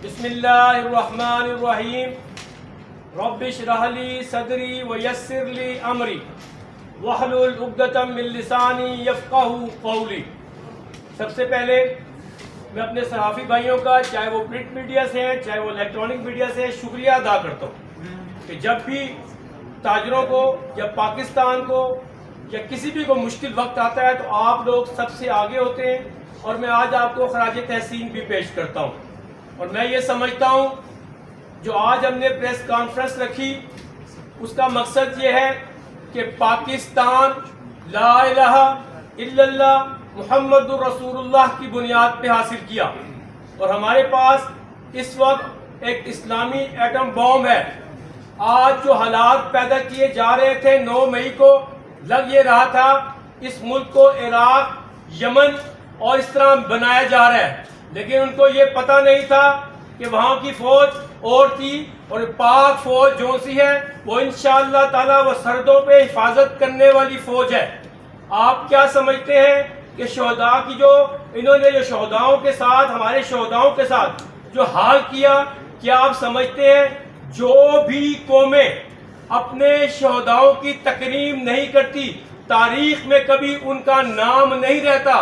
بسم اللہ الرحمن الرحیم رب اشرح لی صدری ویسر لی امری واحلل عقدۃ من لسانی یفقہوا قولی۔ سب سے پہلے میں اپنے صحافی بھائیوں کا، چاہے وہ پرنٹ میڈیا سے ہیں چاہے وہ الیکٹرانک میڈیا سے، شکریہ ادا کرتا ہوں کہ جب بھی تاجروں کو یا پاکستان کو یا کسی بھی کو مشکل وقت آتا ہے تو آپ لوگ سب سے آگے ہوتے ہیں، اور میں آج آپ کو خراج تحسین بھی پیش کرتا ہوں۔ اور میں یہ سمجھتا ہوں جو آج ہم نے پریس کانفرنس رکھی اس کا مقصد یہ ہے کہ پاکستان لا الہ الا اللہ محمد الرسول اللہ کی بنیاد پہ حاصل کیا، اور ہمارے پاس اس وقت ایک اسلامی ایٹم بم ہے۔ آج جو حالات پیدا کیے جا رہے تھے 9 مئی کو، لگ یہ رہا تھا اس ملک کو عراق، یمن اور اس طرح بنایا جا رہا ہے، لیکن ان کو یہ پتہ نہیں تھا کہ وہاں کی فوج اور تھی، اور پاک فوج جو سی ہے وہ انشاءاللہ تعالی وہ سرحدوں پہ حفاظت کرنے والی فوج ہے۔ آپ کیا سمجھتے ہیں کہ شہداء کی جو انہوں نے جو شہداؤں کے ساتھ، ہمارے شہداؤں کے ساتھ جو حال کیا، کیا آپ سمجھتے ہیں جو بھی قومیں اپنے شہداؤں کی تکریم نہیں کرتی، تاریخ میں کبھی ان کا نام نہیں رہتا،